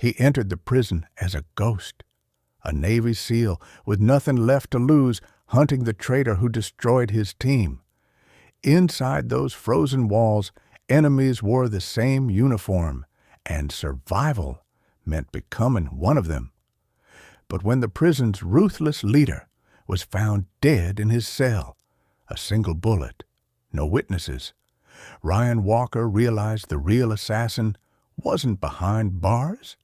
He entered the prison as a ghost, a Navy SEAL with nothing left to lose, hunting the traitor who destroyed his team. Inside those frozen walls, enemies wore the same uniform, and survival meant becoming one of them. But when the prison's ruthless leader was found dead in his cell, a single bullet, no witnesses, Ryan Walker realized the real assassin wasn't behind bars.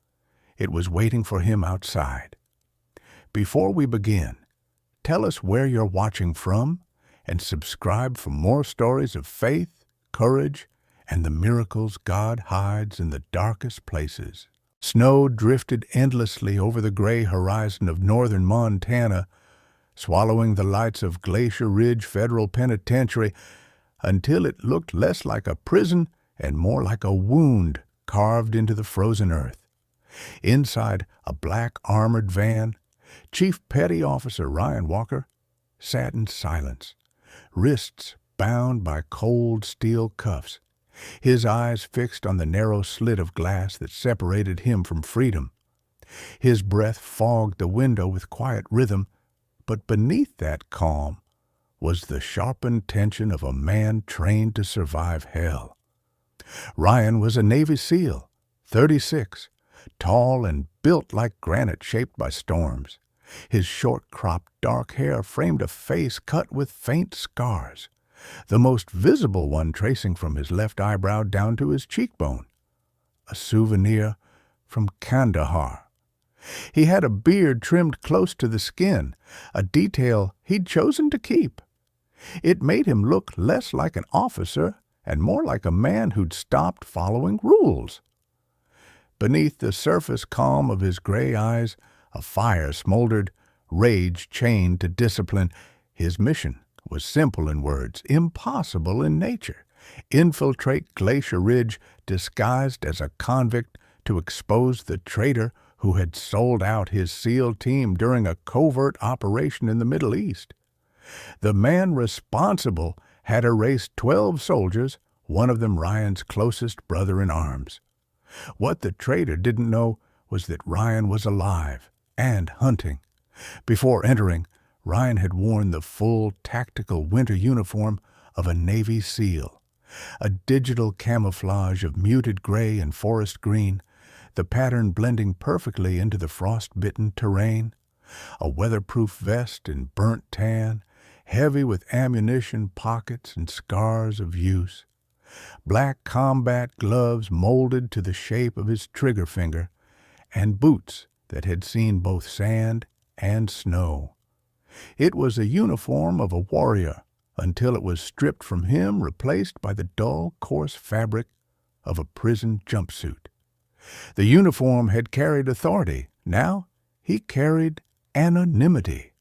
It was waiting for him outside. Before we begin, tell us where you're watching from and subscribe for more stories of faith, courage, and the miracles God hides in the darkest places. Snow drifted endlessly over the gray horizon of northern Montana, swallowing the lights of Glacier Ridge Federal Penitentiary until it looked less like a prison and more like a wound carved into the frozen earth. Inside a black armored van, Chief Petty Officer Ryan Walker sat in silence, wrists bound by cold steel cuffs, his eyes fixed on the narrow slit of glass that separated him from freedom. His breath fogged the window with quiet rhythm, but beneath that calm was the sharpened tension of a man trained to survive hell. Ryan was a Navy SEAL, 36, tall and built like granite shaped by storms. His short-cropped dark hair framed a face cut with faint scars, the most visible one tracing from his left eyebrow down to his cheekbone, a souvenir from Kandahar. He had a beard trimmed close to the skin, a detail he'd chosen to keep. It made him look less like an officer and more like a man who'd stopped following rules. Beneath the surface calm of his gray eyes, a fire smoldered, rage chained to discipline. His mission was simple in words, impossible in nature. Infiltrate Glacier Ridge disguised as a convict to expose the traitor who had sold out his SEAL team during a covert operation in the Middle East. The man responsible had erased 12 soldiers, one of them Ryan's closest brother-in-arms. What the traitor didn't know was that Ryan was alive and hunting. Before entering, Ryan had worn the full tactical winter uniform of a Navy SEAL, a digital camouflage of muted gray and forest green, the pattern blending perfectly into the frost-bitten terrain, a weatherproof vest in burnt tan, heavy with ammunition pockets and scars of use, black combat gloves molded to the shape of his trigger finger, and boots that had seen both sand and snow. It was a uniform of a warrior until it was stripped from him, replaced by the dull, coarse fabric of a prison jumpsuit. The uniform had carried authority. Now he carried anonymity.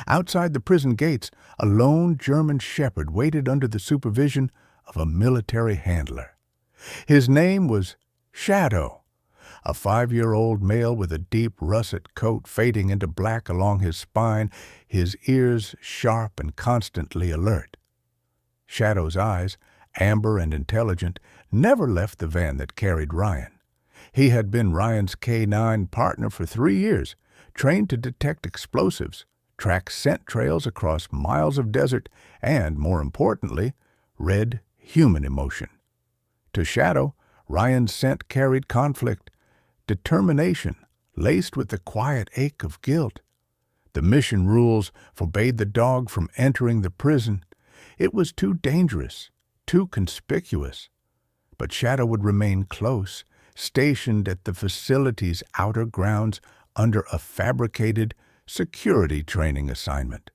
Outside the prison gates, a lone German shepherd waited under the supervision of a military handler. His name was Shadow, a 5-year-old male with a deep russet coat fading into black along his spine, his ears sharp and constantly alert. Shadow's eyes, amber and intelligent, never left the van that carried Ryan. He had been Ryan's K-9 partner for 3 years, trained to detect explosives, track scent trails across miles of desert, and, more importantly, read human emotion. To Shadow, Ryan's scent carried conflict, determination laced with the quiet ache of guilt. The mission rules forbade the dog from entering the prison. It was too dangerous, too conspicuous. But Shadow would remain close, stationed at the facility's outer grounds under a fabricated security training assignment.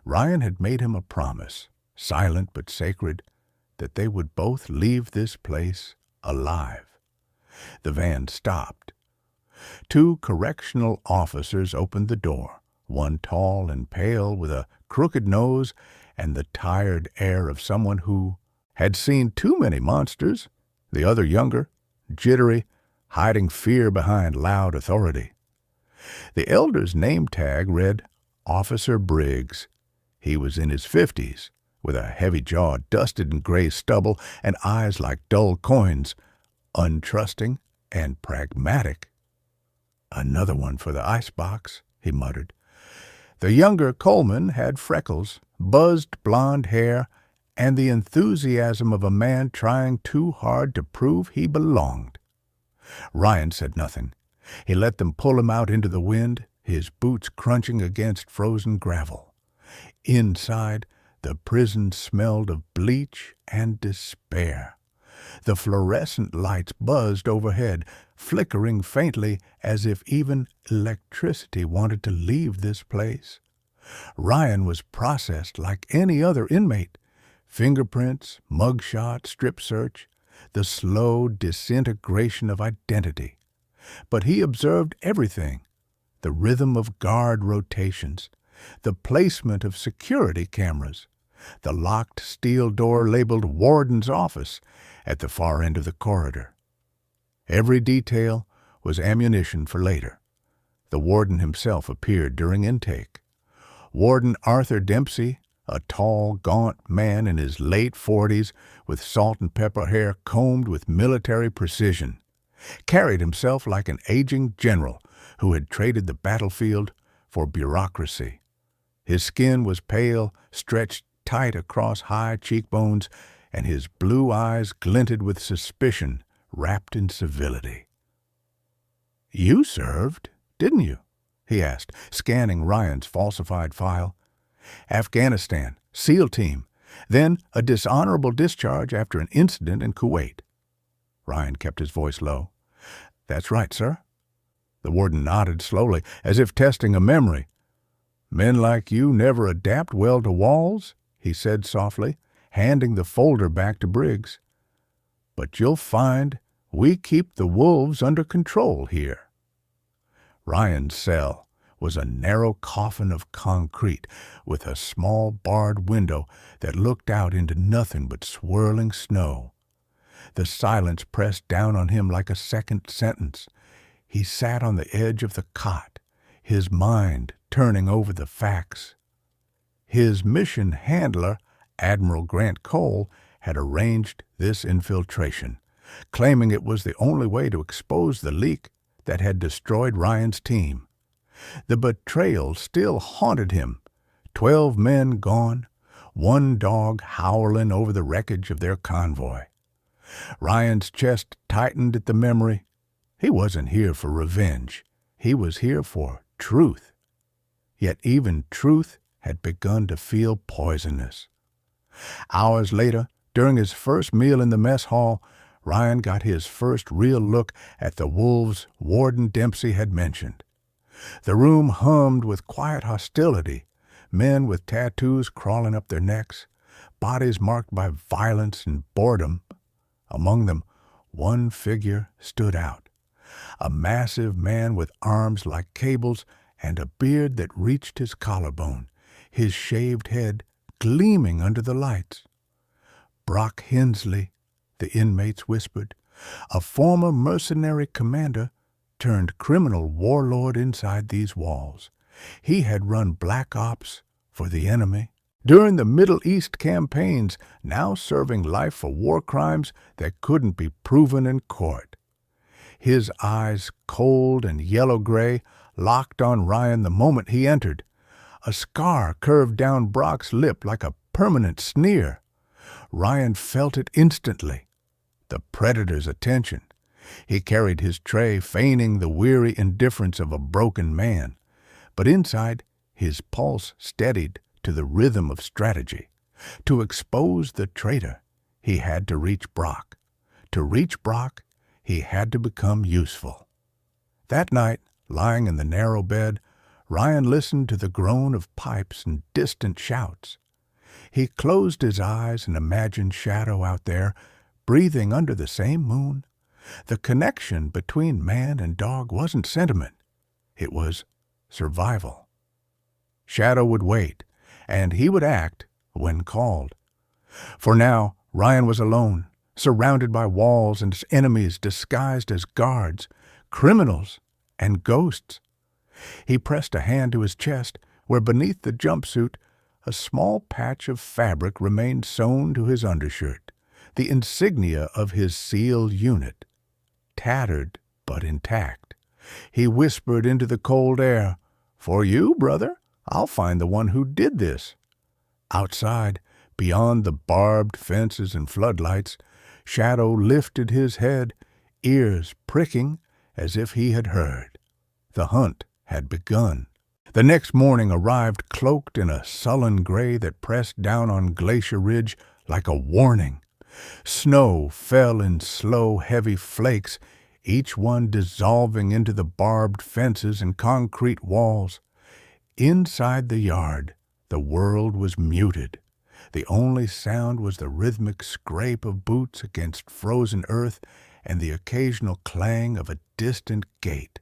Ryan had made him a promise, silent but sacred, that they would both leave this place alive. The van stopped. 2 correctional officers opened the door, one tall and pale with a crooked nose and the tired air of someone who had seen too many monsters, the other younger, jittery, hiding fear behind loud authority. The elder's name tag read Officer Briggs. He was in his 50s, with a heavy jaw dusted in gray stubble and eyes like dull coins, untrusting and pragmatic. "Another one for the icebox," he muttered. The younger Coleman had freckles, buzzed blonde hair, and the enthusiasm of a man trying too hard to prove he belonged. Ryan said nothing. He let them pull him out into the wind, his boots crunching against frozen gravel. Inside, the prison smelled of bleach and despair. The fluorescent lights buzzed overhead, flickering faintly as if even electricity wanted to leave this place. Ryan was processed like any other inmate. Fingerprints, mugshot, strip search, the slow disintegration of identity. But he observed everything: the rhythm of guard rotations, the placement of security cameras, the locked steel door labeled Warden's Office at the far end of the corridor. Every detail was ammunition for later. The warden himself appeared during intake. Warden Arthur Dempsey, a tall, gaunt man in his late 40s with salt and pepper hair combed with military precision, carried himself like an aging general who had traded the battlefield for bureaucracy. His skin was pale, stretched tight across high cheekbones, and his blue eyes glinted with suspicion wrapped in civility. "You served, didn't you?" he asked, scanning Ryan's falsified file. "Afghanistan, SEAL team, then a dishonorable discharge after an incident in Kuwait." Ryan kept his voice low. "That's right, sir." The warden nodded slowly, as if testing a memory. "Men like you never adapt well to walls," he said softly, handing the folder back to Briggs. "But you'll find we keep the wolves under control here." Ryan's cell was a narrow coffin of concrete with a small barred window that looked out into nothing but swirling snow. The silence pressed down on him like a second sentence. He sat on the edge of the cot, his mind turning over the facts. His mission handler, Admiral Grant Cole, had arranged this infiltration, claiming it was the only way to expose the leak that had destroyed Ryan's team. The betrayal still haunted him. 12 men gone, one dog howling over the wreckage of their convoy. Ryan's chest tightened at the memory. He wasn't here for revenge. He was here for truth. Yet even truth had begun to feel poisonous. Hours later, during his first meal in the mess hall, Ryan got his first real look at the wolves Warden Dempsey had mentioned. The room hummed with quiet hostility, men with tattoos crawling up their necks, bodies marked by violence and boredom. Among them, one figure stood out, a massive man with arms like cables and a beard that reached his collarbone, his shaved head gleaming under the lights. "Brock Hensley," the inmates whispered, "a former mercenary commander turned criminal warlord inside these walls. He had run black ops for the enemy during the Middle East campaigns, now serving life for war crimes that couldn't be proven in court." His eyes, cold and yellow-gray, locked on Ryan the moment he entered. A scar curved down Brock's lip like a permanent sneer. Ryan felt it instantly. The predator's attention. He carried his tray, feigning the weary indifference of a broken man. But inside, his pulse steadied to the rhythm of strategy. To expose the traitor, he had to reach Brock. To reach Brock, he had to become useful. That night, lying in the narrow bed, Ryan listened to the groan of pipes and distant shouts. He closed his eyes and imagined Shadow out there, breathing under the same moon. The connection between man and dog wasn't sentiment. It was survival. Shadow would wait, and he would act when called. For now, Ryan was alone, surrounded by walls and enemies disguised as guards, criminals, and ghosts. He pressed a hand to his chest, where beneath the jumpsuit a small patch of fabric remained sewn to his undershirt, the insignia of his SEAL unit. tattered but intact. He whispered into the cold air, "For you, brother, I'll find the one who did this." Outside, beyond the barbed fences and floodlights, Shadow lifted his head, ears pricking as if he had heard. The hunt had begun. The next morning arrived cloaked in a sullen gray that pressed down on Glacier Ridge like a warning. Snow fell in slow, heavy flakes, each one dissolving into the barbed fences and concrete walls. Inside the yard, the world was muted. The only sound was the rhythmic scrape of boots against frozen earth and the occasional clang of a distant gate.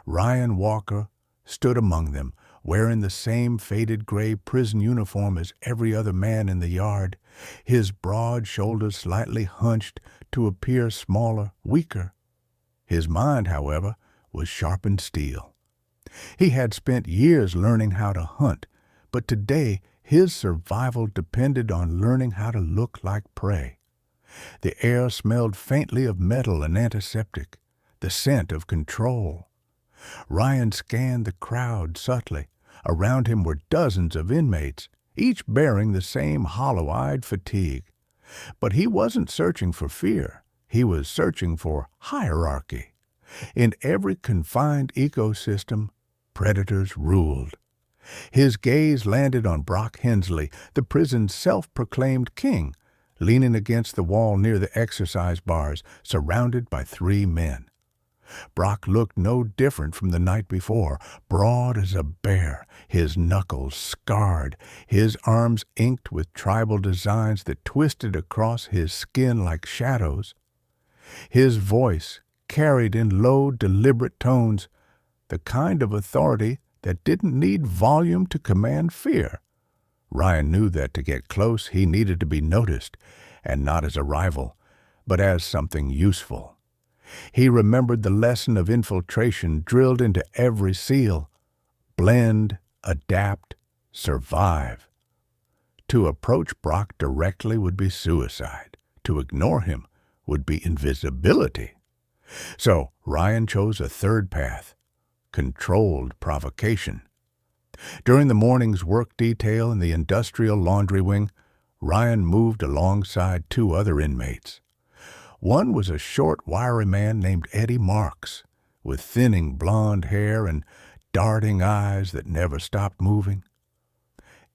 Ryan Walker stood among them, wearing the same faded gray prison uniform as every other man in the yard, his broad shoulders slightly hunched to appear smaller, weaker. His mind, however, was sharpened steel. He had spent years learning how to hunt, but today his survival depended on learning how to look like prey. The air smelled faintly of metal and antiseptic, the scent of control. Ryan scanned the crowd subtly. Around him were dozens of inmates, each bearing the same hollow-eyed fatigue. But he wasn't searching for fear. He was searching for hierarchy. In every confined ecosystem, predators ruled. His gaze landed on Brock Hensley, the prison's self-proclaimed king, leaning against the wall near the exercise bars, surrounded by 3 men. Brock looked no different from the night before, broad as a bear, his knuckles scarred, his arms inked with tribal designs that twisted across his skin like shadows. His voice carried in low, deliberate tones, the kind of authority that didn't need volume to command fear. Ryan knew that to get close he needed to be noticed, and not as a rival, but as something useful. He remembered the lesson of infiltration drilled into every SEAL. Blend, adapt, survive. To approach Brock directly would be suicide. To ignore him would be invisibility. So Ryan chose a third path, controlled provocation. During the morning's work detail in the industrial laundry wing, Ryan moved alongside 2 other inmates. One was a short, wiry man named Eddie Marks, with thinning blonde hair and darting eyes that never stopped moving.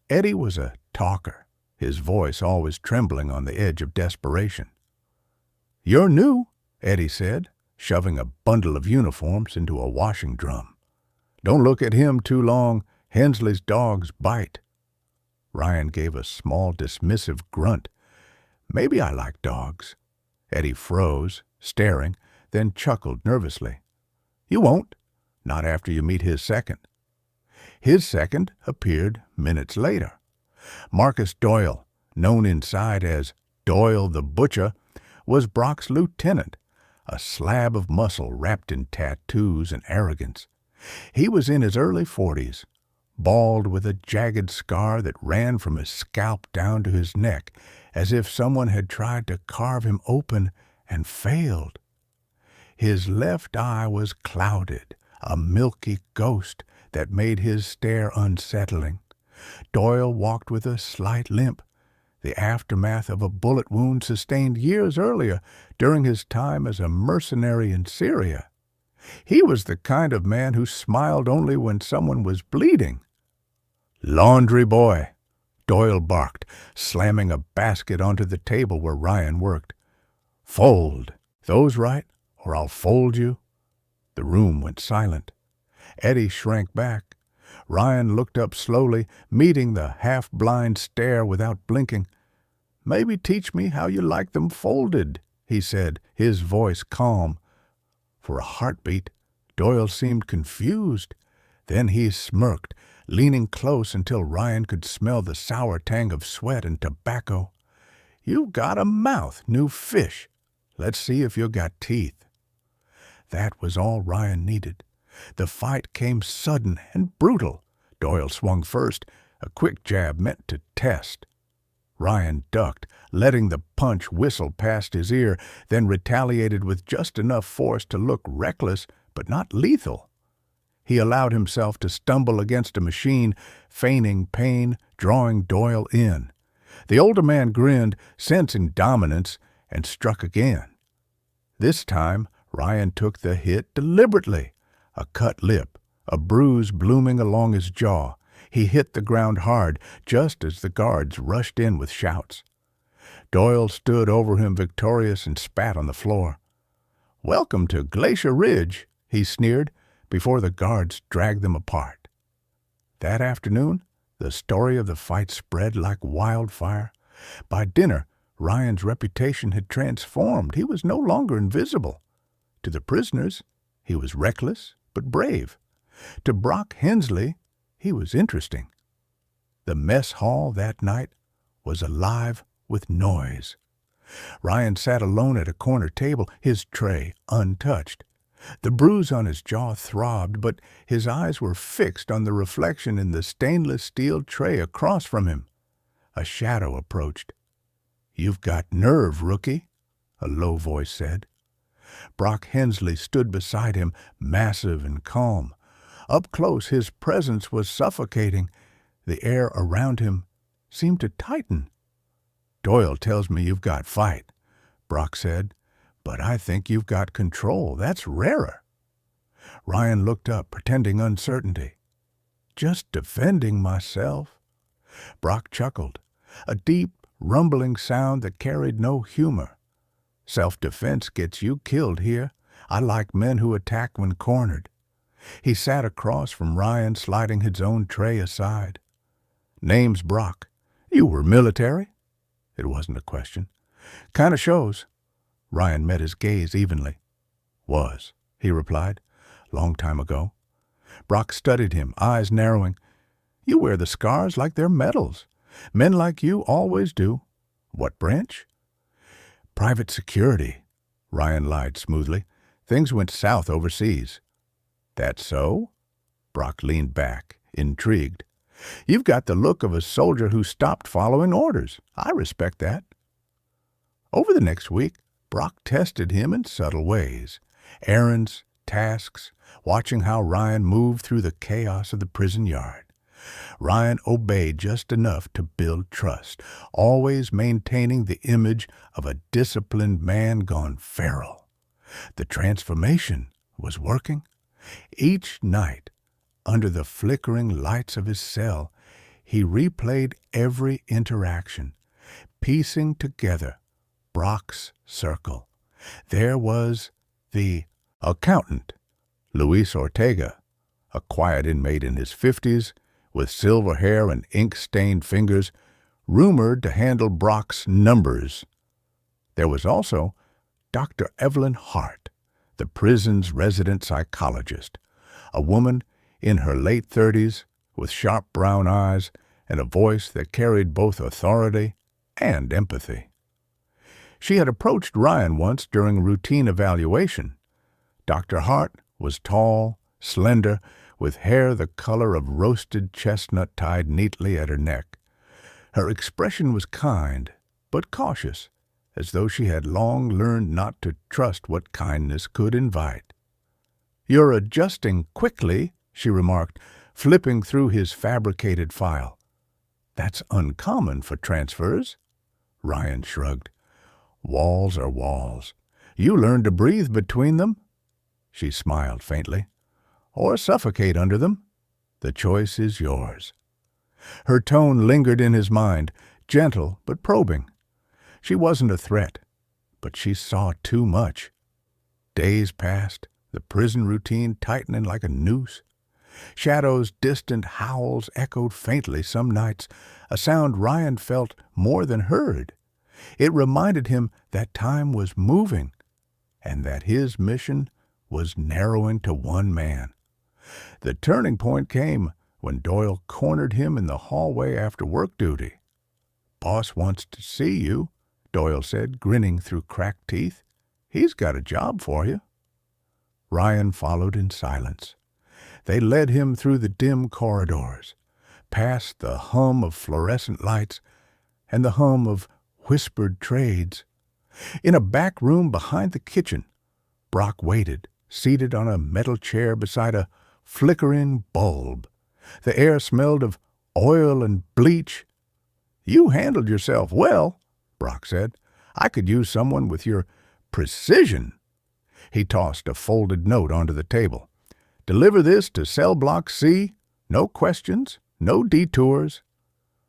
Eddie was a talker, his voice always trembling on the edge of desperation. "You're new," Eddie said, shoving a bundle of uniforms into a washing drum. "Don't look at him too long. Hensley's dogs bite." Ryan gave a small, dismissive grunt. "Maybe I like dogs." Eddie froze, staring, then chuckled nervously. "You won't. Not after you meet his second." His second appeared minutes later. Marcus Doyle, known inside as Doyle the Butcher, was Brock's lieutenant, a slab of muscle wrapped in tattoos and arrogance. He was in his early 40s, bald with a jagged scar that ran from his scalp down to his neck, as if someone had tried to carve him open and failed. His left eye was clouded, a milky ghost that made his stare unsettling. Doyle walked with a slight limp, the aftermath of a bullet wound sustained years earlier during his time as a mercenary in Syria. He was the kind of man who smiled only when someone was bleeding. "Laundry boy," Doyle barked, slamming a basket onto the table where Ryan worked. "Fold. Those right, or I'll fold you." The room went silent. Eddie shrank back. Ryan looked up slowly, meeting the half-blind stare without blinking. "Maybe teach me how you like them folded," he said, his voice calm. For a heartbeat, Doyle seemed confused. Then he smirked, leaning close until Ryan could smell the sour tang of sweat and tobacco. "You've got a mouth, new fish. Let's see if you've got teeth." That was all Ryan needed. The fight came sudden and brutal. Doyle swung first, a quick jab meant to test. Ryan ducked, letting the punch whistle past his ear, then retaliated with just enough force to look reckless but not lethal. He allowed himself to stumble against a machine, feigning pain, drawing Doyle in. The older man grinned, sensing dominance, and struck again. This time, Ryan took the hit deliberately. A cut lip, a bruise blooming along his jaw. He hit the ground hard, just as the guards rushed in with shouts. Doyle stood over him victorious and spat on the floor. "Welcome to Glacier Ridge," he sneered, before the guards dragged them apart. That afternoon, the story of the fight spread like wildfire. By dinner, Ryan's reputation had transformed. He was no longer invisible. To the prisoners, he was reckless but brave. To Brock Hensley, he was interesting. The mess hall that night was alive with noise. Ryan sat alone at a corner table, his tray untouched. The bruise on his jaw throbbed, but his eyes were fixed on the reflection in the stainless steel tray across from him. A shadow approached. "You've got nerve, rookie," a low voice said. Brock Hensley stood beside him, massive and calm. Up close, his presence was suffocating. The air around him seemed to tighten. "Doyle tells me you've got fight," Brock said, "but I think you've got control. That's rarer." Ryan looked up, pretending uncertainty. "Just defending myself." Brock chuckled, a deep, rumbling sound that carried no humor. "Self-defense gets you killed here. I like men who attack when cornered." He sat across from Ryan, sliding his own tray aside. "Name's Brock. You were military?" It wasn't a question. "Kinda shows." Ryan met his gaze evenly. "Was," he replied. "Long time ago." Brock studied him, eyes narrowing. "You wear the scars like they're medals. Men like you always do. What branch?" "Private security," Ryan lied smoothly. "Things went south overseas." "That so?" Brock leaned back, intrigued. "You've got the look of a soldier who stopped following orders. I respect that." Over the next week, Brock tested him in subtle ways. Errands, tasks, watching how Ryan moved through the chaos of the prison yard. Ryan obeyed just enough to build trust, always maintaining the image of a disciplined man gone feral. The transformation was working. Each night, under the flickering lights of his cell, he replayed every interaction, piecing together Brock's circle. There was the accountant, Luis Ortega, a quiet inmate in his 50s, with silver hair and ink-stained fingers, rumored to handle Brock's numbers. There was also Dr. Evelyn Hart, the prison's resident psychologist, a woman in her late 30s with sharp brown eyes and a voice that carried both authority and empathy. She had approached Ryan once during a routine evaluation. Dr. Hart was tall, slender, with hair the color of roasted chestnut tied neatly at her neck. Her expression was kind, but cautious, as though she had long learned not to trust what kindness could invite. "You're adjusting quickly," she remarked, flipping through his fabricated file. "That's uncommon for transfers." Ryan shrugged. "Walls are walls. You learn to breathe between them." She smiled faintly. "Or suffocate under them. The choice is yours." Her tone lingered in his mind, gentle but probing. She wasn't a threat, but she saw too much. Days passed, the prison routine tightening like a noose. Shadow's distant howls echoed faintly some nights, a sound Ryan felt more than heard. It reminded him that time was moving, and that his mission was narrowing to one man. The turning point came when Doyle cornered him in the hallway after work duty. "Boss wants to see you," Doyle said, grinning through cracked teeth. "He's got a job for you." Ryan followed in silence. They led him through the dim corridors, past the hum of fluorescent lights, and the hum of whispered trades. In a back room behind the kitchen, Brock waited, seated on a metal chair beside a flickering bulb. The air smelled of oil and bleach. "You handled yourself well," Brock said. "I could use someone with your precision." He tossed a folded note onto the table. "Deliver this to Cell Block C. No questions, no detours."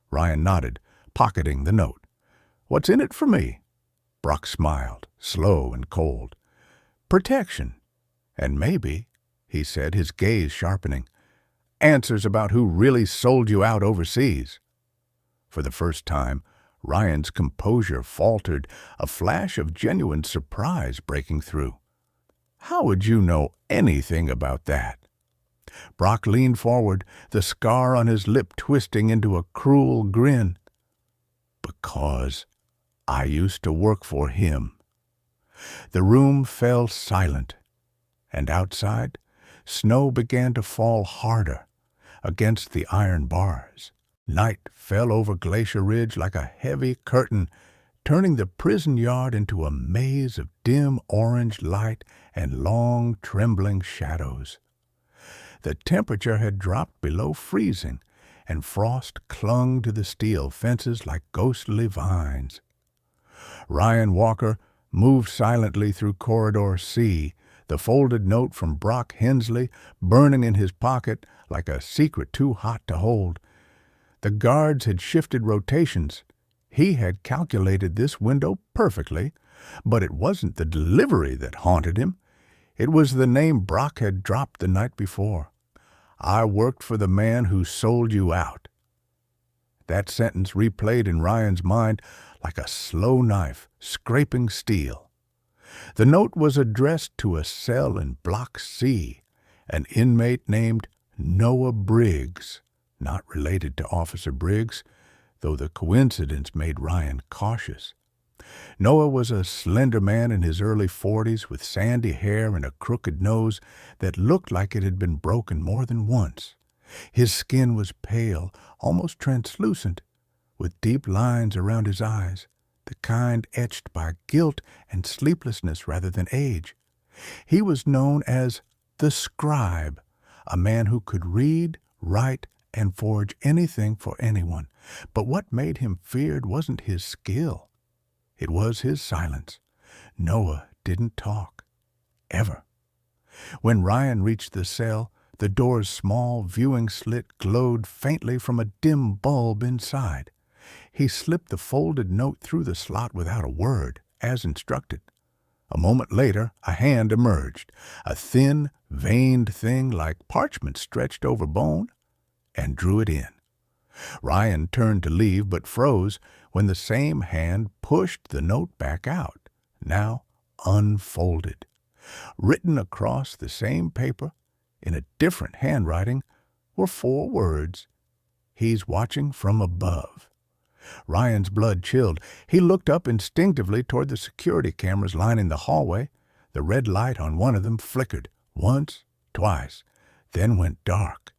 Ryan nodded, pocketing the note. "What's in it for me?" Brock smiled, slow and cold. "Protection. And maybe," he said, his gaze sharpening, "answers about who really sold you out overseas." For the first time, Ryan's composure faltered, a flash of genuine surprise breaking through. "How would you know anything about that?" Brock leaned forward, the scar on his lip twisting into a cruel grin. "Because I used to work for him." The room fell silent, and outside, snow began to fall harder against the iron bars. Night fell over Glacier Ridge like a heavy curtain, turning the prison yard into a maze of dim orange light and long, trembling shadows. The temperature had dropped below freezing, and frost clung to the steel fences like ghostly vines. Ryan Walker moved silently through Corridor C, the folded note from Brock Hensley burning in his pocket like a secret too hot to hold. The guards had shifted rotations. He had calculated this window perfectly, but it wasn't the delivery that haunted him. It was the name Brock had dropped the night before. "I worked for the man who sold you out." That sentence replayed in Ryan's mind like a slow knife scraping steel. The note was addressed to a cell in Block C, an inmate named Noah Briggs, not related to Officer Briggs, though the coincidence made Ryan cautious. Noah was a slender man in his early 40s with sandy hair and a crooked nose that looked like it had been broken more than once. His skin was pale, almost translucent, with deep lines around his eyes, the kind etched by guilt and sleeplessness rather than age. He was known as the Scribe, a man who could read, write, and forge anything for anyone. But what made him feared wasn't his skill. It was his silence. Noah didn't talk. Ever. When Ryan reached the cell, the door's small viewing slit glowed faintly from a dim bulb inside. He slipped the folded note through the slot without a word, as instructed. A moment later, a hand emerged, a thin, veined thing like parchment stretched over bone, and drew it in. Ryan turned to leave, but froze when the same hand pushed the note back out, now unfolded. Written across the same paper, in a different handwriting, were 4 words: "He's watching from above." Ryan's blood chilled. He looked up instinctively toward the security cameras lining the hallway. The red light on one of them flickered, once, twice, then went dark.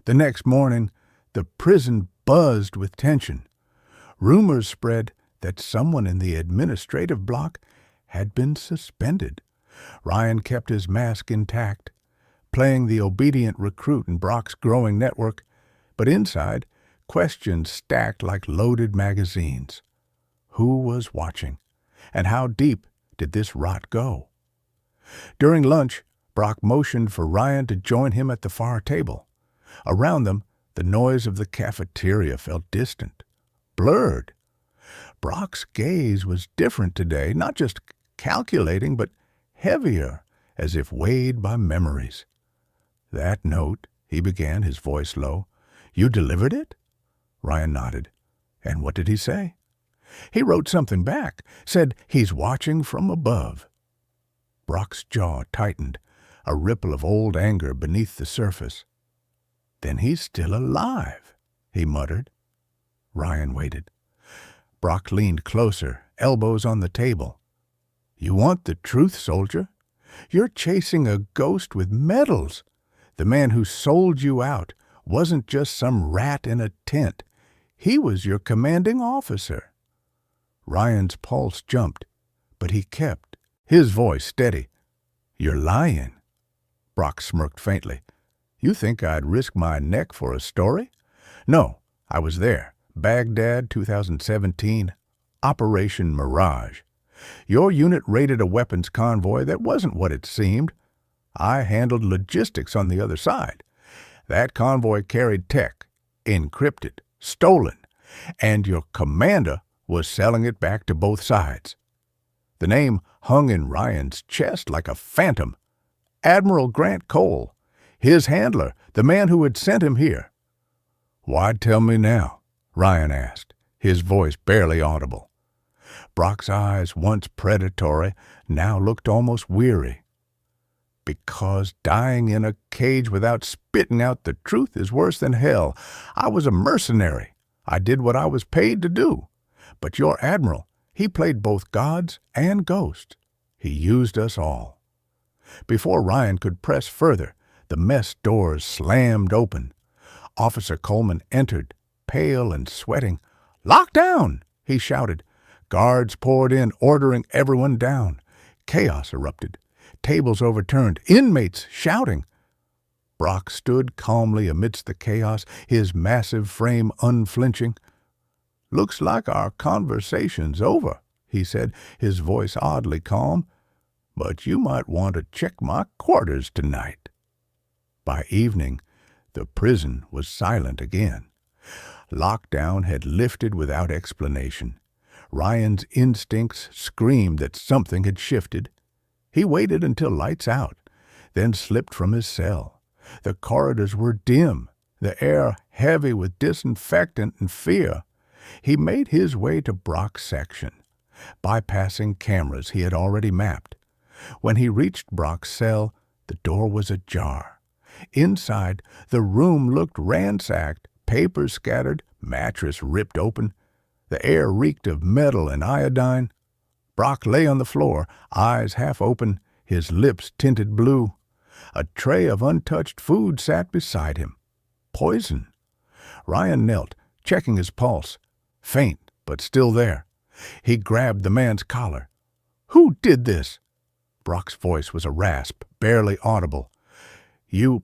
The next morning, the prison buzzed with tension. Rumors spread that someone in the administrative block had been suspended. Ryan kept his mask intact, playing the obedient recruit in Brock's growing network, but inside, questions stacked like loaded magazines. Who was watching? And how deep did this rot go? During lunch, Brock motioned for Ryan to join him at the far table. Around them, the noise of the cafeteria felt distant, blurred. Brock's gaze was different today, not just calculating, but heavier, as if weighed by memories. "That note," he began, his voice low. "You delivered it?" Ryan nodded. "And what did he say?" "He wrote something back, said he's watching from above." Brock's jaw tightened, a ripple of old anger beneath the surface. "Then he's still alive," he muttered. Ryan waited. Brock leaned closer, elbows on the table. "You want the truth, soldier? You're chasing a ghost with medals. The man who sold you out wasn't just some rat in a tent. He was your commanding officer." Ryan's pulse jumped, but he kept his voice steady. "You're lying." Brock smirked faintly. "You think I'd risk my neck for a story? No, I was there. Baghdad, 2017. Operation Mirage. Your unit raided a weapons convoy that wasn't what it seemed. I handled logistics on the other side. That convoy carried tech, encrypted, stolen, and your commander was selling it back to both sides. The name hung in Ryan's chest like a phantom. Admiral Grant Cole, his handler, the man who had sent him here. "Why tell me now?" Ryan asked, his voice barely audible. Brock's eyes, once predatory, now looked almost weary. "Because dying in a cage without spitting out the truth is worse than hell. I was a mercenary. I did what I was paid to do. But your admiral, he played both gods and ghosts. He used us all." Before Ryan could press further, the mess doors slammed open. Officer Coleman entered, pale and sweating. "Lock down!" he shouted. Guards poured in, ordering everyone down. Chaos erupted. Tables overturned, inmates shouting. Brock stood calmly amidst the chaos, his massive frame unflinching. "Looks like our conversation's over," he said, his voice oddly calm. "But you might want to check my quarters tonight." By evening, the prison was silent again. Lockdown had lifted without explanation. Ryan's instincts screamed that something had shifted. He waited until lights out, then slipped from his cell. The corridors were dim, the air heavy with disinfectant and fear. He made his way to Brock's section, bypassing cameras he had already mapped. When he reached Brock's cell, the door was ajar. Inside, the room looked ransacked, papers scattered, mattress ripped open. The air reeked of metal and iodine. Brock lay on the floor, eyes half open, his lips tinted blue. A tray of untouched food sat beside him. Poison. Ryan knelt, checking his pulse. Faint, but still there. He grabbed the man's collar. "Who did this?" Brock's voice was a rasp, barely audible. "You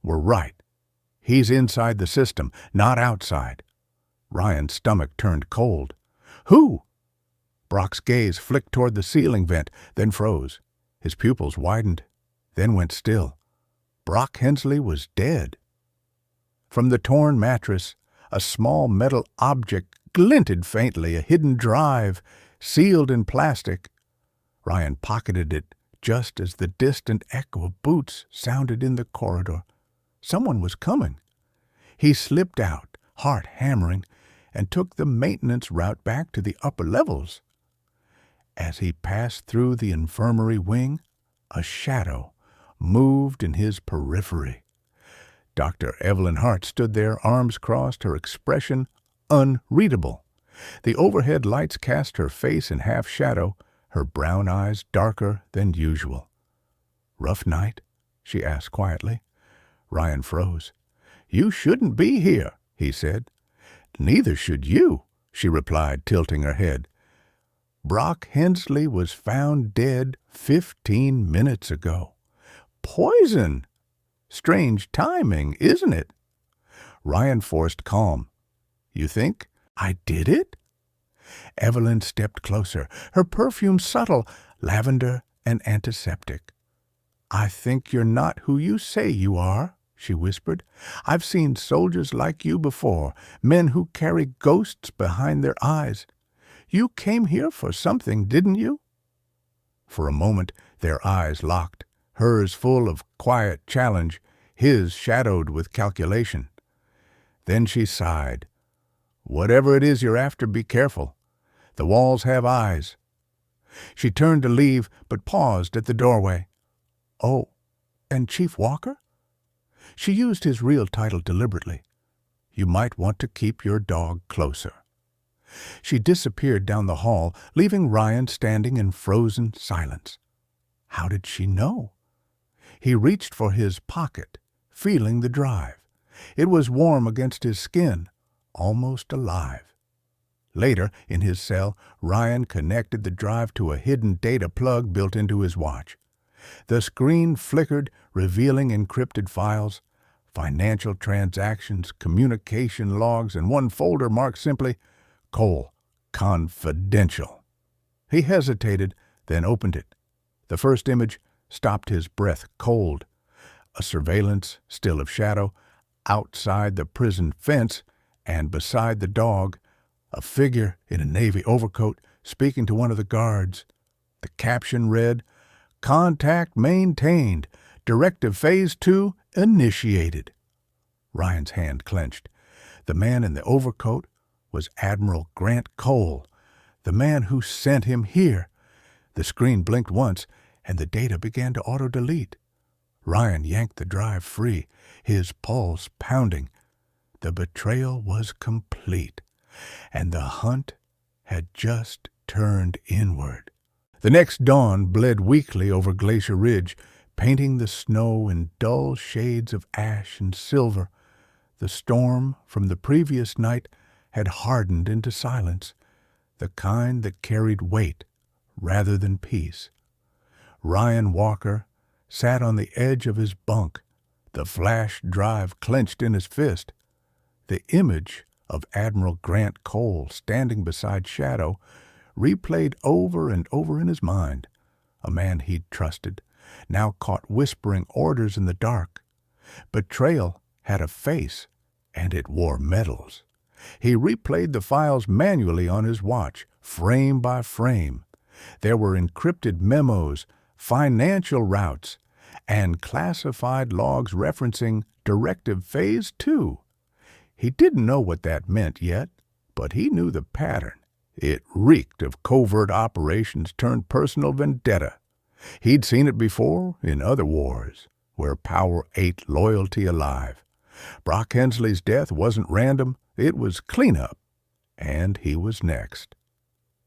were right. He's inside the system, not outside." Ryan's stomach turned cold. "Who?" Brock's gaze flicked toward the ceiling vent, then froze. His pupils widened, then went still. Brock Hensley was dead. From the torn mattress, a small metal object glinted faintly, a hidden drive, sealed in plastic. Ryan pocketed it just as the distant echo of boots sounded in the corridor. Someone was coming. He slipped out, heart hammering, and took the maintenance route back to the upper levels. As he passed through the infirmary wing, a shadow moved in his periphery. Dr. Evelyn Hart stood there, arms crossed, her expression unreadable. The overhead lights cast her face in half shadow, her brown eyes darker than usual. "Rough night?" she asked quietly. Ryan froze. "You shouldn't be here," he said. "Neither should you," she replied, tilting her head. "Brock Hensley was found dead 15 minutes ago. Poison! Strange timing, isn't it?" Ryan forced calm. "You think I did it?" Evelyn stepped closer, her perfume subtle, lavender and antiseptic. "I think you're not who you say you are," she whispered. "I've seen soldiers like you before, men who carry ghosts behind their eyes. You came here for something, didn't you?" For a moment their eyes locked, hers full of quiet challenge, his shadowed with calculation. Then she sighed. "Whatever it is you're after, be careful. The walls have eyes." She turned to leave, but paused at the doorway. "Oh, and Chief Walker?" She used his real title deliberately. "You might want to keep your dog closer." She disappeared down the hall, leaving Ryan standing in frozen silence. How did she know? He reached for his pocket, feeling the drive. It was warm against his skin, almost alive. Later, in his cell, Ryan connected the drive to a hidden data plug built into his watch. The screen flickered, revealing encrypted files, financial transactions, communication logs, and one folder marked simply, Cole, Confidential. He hesitated, then opened it. The first image stopped his breath cold. A surveillance still of shadow, outside the prison fence, and beside the dog, a figure in a navy overcoat speaking to one of the guards. The caption read, Contact maintained. Directive Phase 2 initiated. Ryan's hand clenched. The man in the overcoat was Admiral Grant Cole, the man who sent him here. The screen blinked once, and the data began to auto-delete. Ryan yanked the drive free, his pulse pounding. The betrayal was complete, and the hunt had just turned inward. The next dawn bled weakly over Glacier Ridge, painting the snow in dull shades of ash and silver. The storm from the previous night had hardened into silence, the kind that carried weight rather than peace. Ryan Walker sat on the edge of his bunk, the flash drive clenched in his fist. The image of Admiral Grant Cole standing beside Shadow replayed over and over in his mind. A man he'd trusted, now caught whispering orders in the dark. Betrayal had a face, and it wore medals. He replayed the files manually on his watch, frame by frame. There were encrypted memos, financial routes, and classified logs referencing Directive Phase 2. He didn't know what that meant yet, but he knew the pattern. It reeked of covert operations turned personal vendetta. He'd seen it before in other wars, where power ate loyalty alive. Brock Hensley's death wasn't random, it was cleanup, and he was next.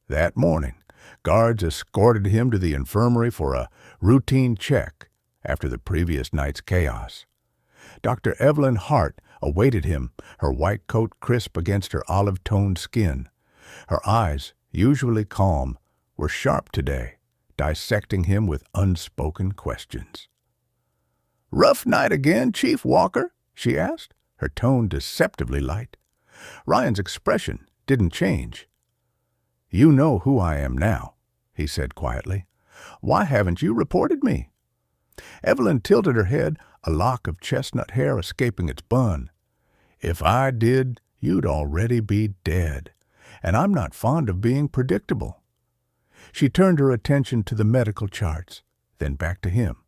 That morning, guards escorted him to the infirmary for a routine check after the previous night's chaos. Dr. Evelyn Hart awaited him, her white coat crisp against her olive-toned skin. Her eyes, usually calm, were sharp today, dissecting him with unspoken questions. "Rough night again, Chief Walker?" she asked, her tone deceptively light. Ryan's expression didn't change. "You know who I am now," he said quietly. "Why haven't you reported me?" Evelyn tilted her head, a lock of chestnut hair escaping its bun. "If I did, you'd already be dead, and I'm not fond of being predictable." She turned her attention to the medical charts, then back to him.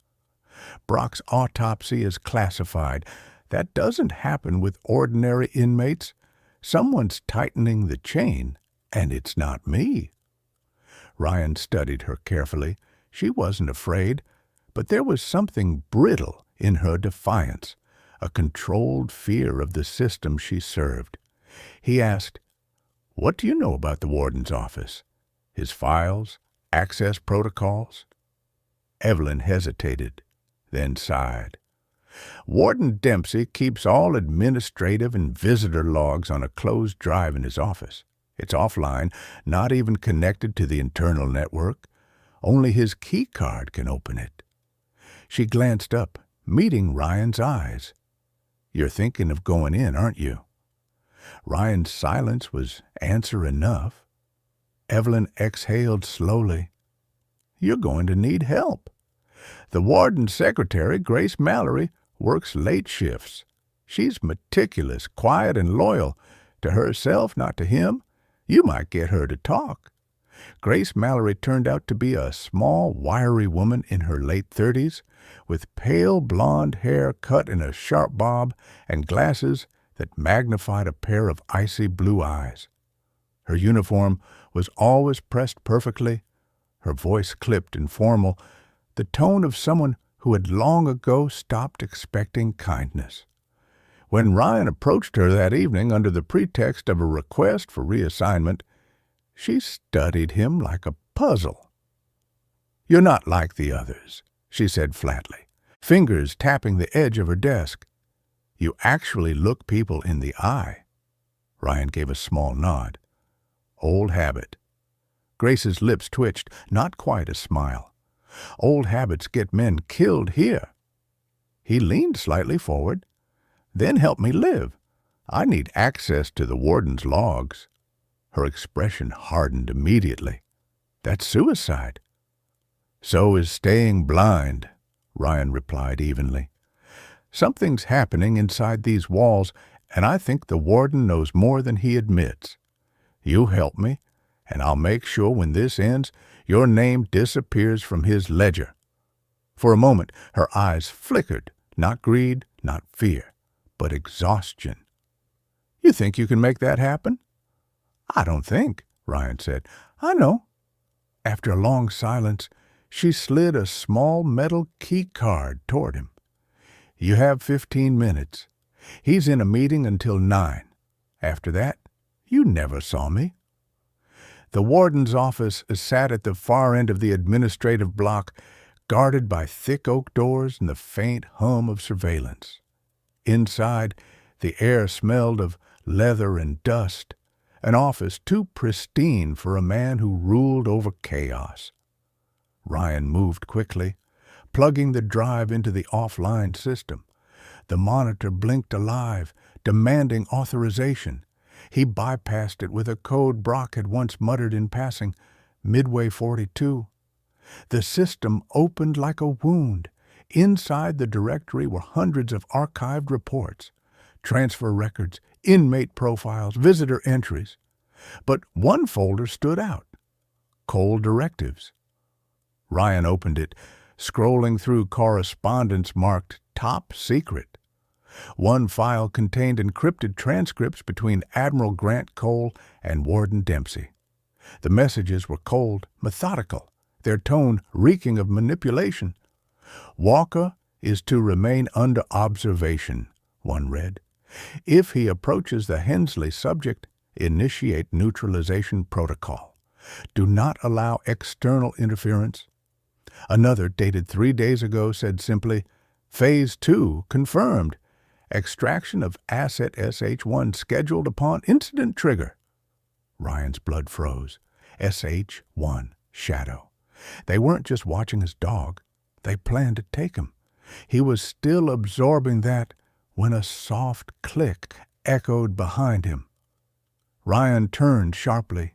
"Brock's autopsy is classified. That doesn't happen with ordinary inmates. Someone's tightening the chain, and it's not me." Ryan studied her carefully. She wasn't afraid, but there was something brittle in her defiance, a controlled fear of the system she served. He asked, "What do you know about the warden's office? His files, access protocols?" Evelyn hesitated, then sighed. "Warden Dempsey keeps all administrative and visitor logs on a closed drive in his office. It's offline, not even connected to the internal network. Only his key card can open it." She glanced up, meeting Ryan's eyes. "You're thinking of going in, aren't you?" Ryan's silence was answer enough. Evelyn exhaled slowly. "You're going to need help. The warden's secretary, Grace Mallory, works late shifts. She's meticulous, quiet, and loyal. To herself, not to him. You might get her to talk." Grace Mallory turned out to be a small, wiry woman in her late 30s, with pale blonde hair cut in a sharp bob and glasses that magnified a pair of icy blue eyes. Her uniform was always pressed perfectly, her voice clipped and formal, the tone of someone who had long ago stopped expecting kindness. When Ryan approached her that evening under the pretext of a request for reassignment, she studied him like a puzzle. "You're not like the others," she said flatly, fingers tapping the edge of her desk. "You actually look people in the eye." Ryan gave a small nod. Old habit. Grace's lips twitched, not quite a smile. Old habits get men killed here. He leaned slightly forward. Then help me live. I need access to the warden's logs. Her expression hardened immediately. That's suicide. So is staying blind, Ryan replied evenly. Something's happening inside these walls, and I think the warden knows more than he admits. You help me, and I'll make sure when this ends, your name disappears from his ledger. For a moment, her eyes flickered, not greed, not fear, but exhaustion. You think you can make that happen? I don't think, Ryan said. I know. After a long silence, she slid a small metal key card toward him. You have 15 minutes. He's in a meeting until 9. After that, you never saw me. The warden's office sat at the far end of the administrative block, guarded by thick oak doors and the faint hum of surveillance. Inside, the air smelled of leather and dust, an office too pristine for a man who ruled over chaos. Ryan moved quickly, plugging the drive into the offline system. The monitor blinked alive, demanding authorization. He bypassed it with a code Brock had once muttered in passing, Midway 42. The system opened like a wound. Inside the directory were hundreds of archived reports, transfer records, inmate profiles, visitor entries. But one folder stood out, Cole directives. Ryan opened it, scrolling through correspondence marked Top Secret. One file contained encrypted transcripts between Admiral Grant Cole and Warden Dempsey. The messages were cold, methodical, their tone reeking of manipulation. Walker is to remain under observation, one read. If he approaches the Hensley subject, initiate neutralization protocol. Do not allow external interference. Another, dated 3 days ago, said simply, Phase 2 confirmed. Extraction of asset SH-1 scheduled upon incident trigger. Ryan's blood froze. SH-1, Shadow. They weren't just watching his dog. They planned to take him. He was still absorbing that when a soft click echoed behind him. Ryan turned sharply.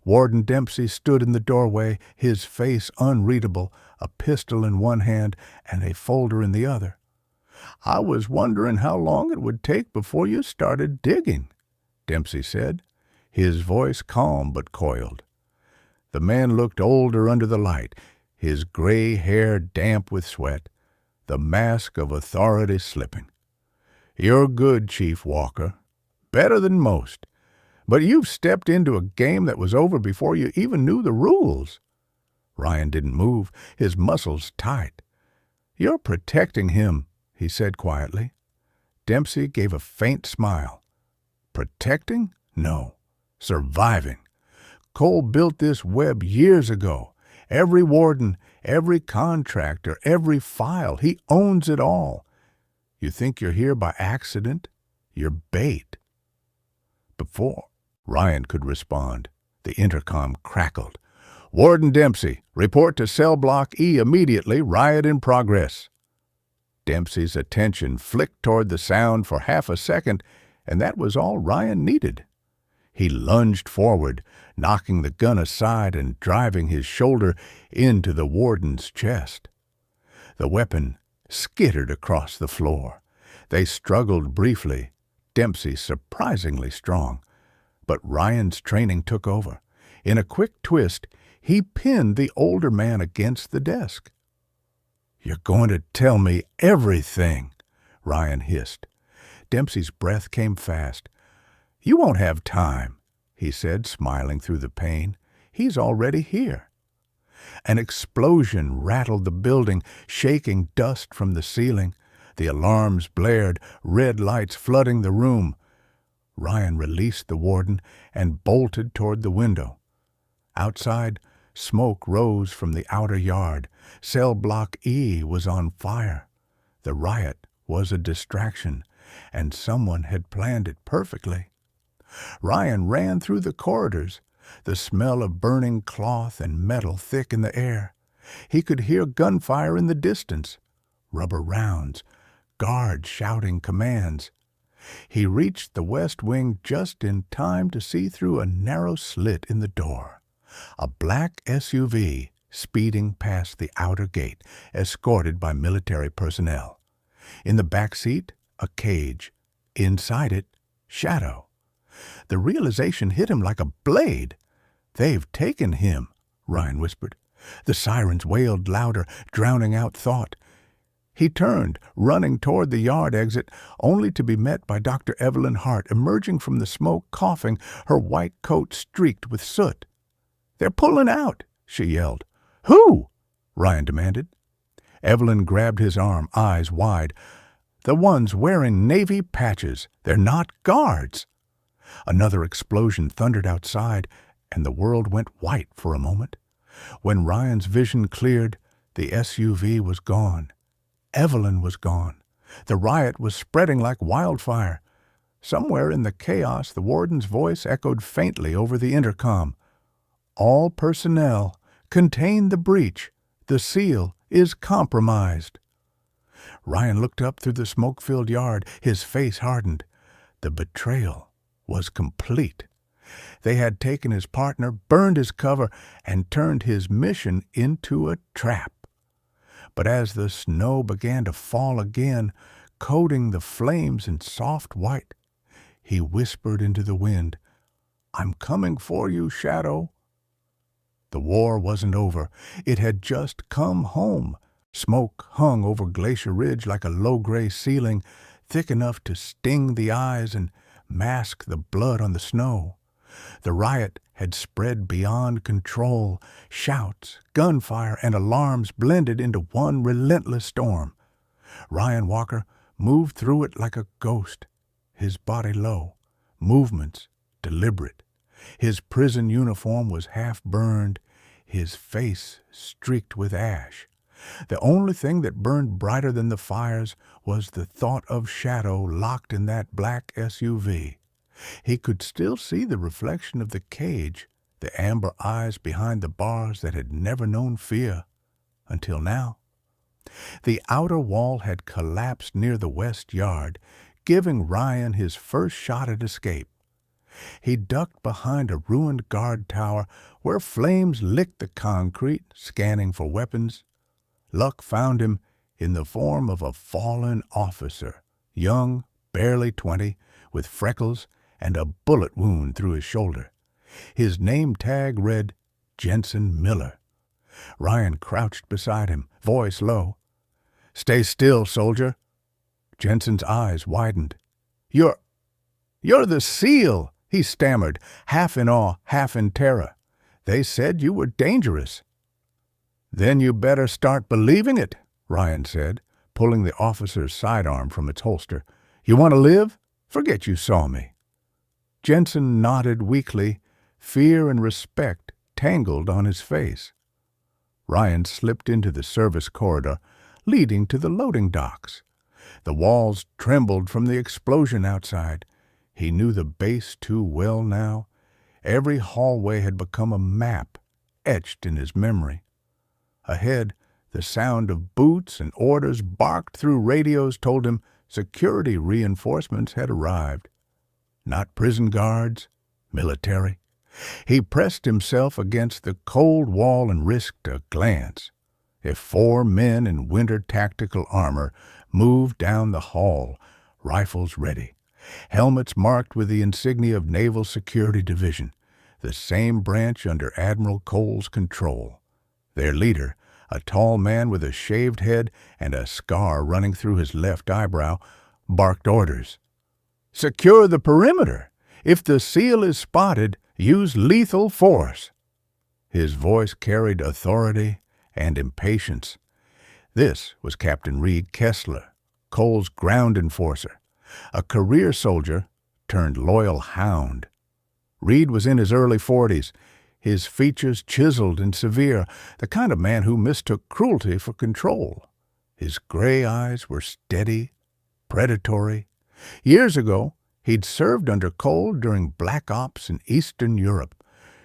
Warden Dempsey stood in the doorway, his face unreadable, a pistol in one hand and a folder in the other. I was wondering how long it would take before you started digging, Dempsey said, his voice calm but coiled. The man looked older under the light, his gray hair damp with sweat, the mask of authority slipping. You're good, Chief Walker. Better than most. But you've stepped into a game that was over before you even knew the rules. Ryan didn't move, his muscles tight. You're protecting him, he said quietly. Dempsey gave a faint smile. Protecting? No. Surviving. Cole built this web years ago. Every warden, every contractor, every file, he owns it all. You think you're here by accident? You're bait. Before Ryan could respond, the intercom crackled. Warden Dempsey, report to cell block E immediately, riot in progress. Dempsey's attention flicked toward the sound for half a second, and that was all Ryan needed. He lunged forward, knocking the gun aside and driving his shoulder into the warden's chest. The weapon skittered across the floor. They struggled briefly, Dempsey surprisingly strong. But Ryan's training took over. In a quick twist, he pinned the older man against the desk. You're going to tell me everything, Ryan hissed. Dempsey's breath came fast. You won't have time, he said, smiling through the pain. He's already here. An explosion rattled the building, shaking dust from the ceiling. The alarms blared, red lights flooding the room. Ryan released the warden and bolted toward the window. Outside, smoke rose from the outer yard. Cell block E was on fire. The riot was a distraction, and someone had planned it perfectly. Ryan ran through the corridors, the smell of burning cloth and metal thick in the air. He could hear gunfire in the distance, rubber rounds, guards shouting commands. He reached the west wing just in time to see through a narrow slit in the door a black SUV speeding past the outer gate, escorted by military personnel. In the back seat, a cage. Inside it, Shadow. The realization hit him like a blade. "They've taken him," Ryan whispered. The sirens wailed louder, drowning out thought. He turned, running toward the yard exit, only to be met by Dr. Evelyn Hart emerging from the smoke, coughing, her white coat streaked with soot. "They're pulling out," she yelled. "Who?" Ryan demanded. Evelyn grabbed his arm, eyes wide. "The ones wearing navy patches. They're not guards." Another explosion thundered outside, and the world went white for a moment. When Ryan's vision cleared, the SUV was gone. Evelyn was gone. The riot was spreading like wildfire. Somewhere in the chaos, the warden's voice echoed faintly over the intercom. "All personnel, contain the breach. The seal is compromised." Ryan looked up through the smoke-filled yard, his face hardened. The betrayal was complete. They had taken his partner, burned his cover, and turned his mission into a trap. But as the snow began to fall again, coating the flames in soft white, he whispered into the wind, "I'm coming for you, Shadow." The war wasn't over. It had just come home. Smoke hung over Glacier Ridge like a low-gray ceiling, thick enough to sting the eyes and mask the blood on the snow. The riot had spread beyond control. Shouts, gunfire, and alarms blended into one relentless storm. Ryan Walker moved through it like a ghost, his body low, movements deliberate. His prison uniform was half burned, his face streaked with ash. The only thing that burned brighter than the fires was the thought of Shadow locked in that black SUV. He could still see the reflection of the cage, the amber eyes behind the bars that had never known fear, until now. The outer wall had collapsed near the west yard, giving Ryan his first shot at escape. He ducked behind a ruined guard tower where flames licked the concrete, scanning for weapons. Luck found him in the form of a fallen officer, young, barely 20, with freckles and a bullet wound through his shoulder. His name tag read Jensen Miller. Ryan crouched beside him, voice low. "Stay still, soldier." Jensen's eyes widened. You're the SEAL," he stammered, half in awe, half in terror. "They said you were dangerous." "Then you better start believing it," Ryan said, pulling the officer's sidearm from its holster. "You want to live? Forget you saw me." Jensen nodded weakly, fear and respect tangled on his face. Ryan slipped into the service corridor, leading to the loading docks. The walls trembled from the explosion outside. He knew the base too well now. Every hallway had become a map, etched in his memory. Ahead, the sound of boots and orders barked through radios told him security reinforcements had arrived. Not prison guards, military. He pressed himself against the cold wall and risked a glance. If 4 men in winter tactical armor moved down the hall, rifles ready, helmets marked with the insignia of Naval Security Division, the same branch under Admiral Cole's control. Their leader, a tall man with a shaved head and a scar running through his left eyebrow, barked orders. "Secure the perimeter. If the SEAL is spotted, use lethal force." His voice carried authority and impatience. This was Captain Reed Kessler, Cole's ground enforcer, a career soldier turned loyal hound. Reed was in his early 40s, his features chiseled and severe, the kind of man who mistook cruelty for control. His gray eyes were steady, predatory. Years ago, He'd served under Cole during Black Ops in Eastern Europe,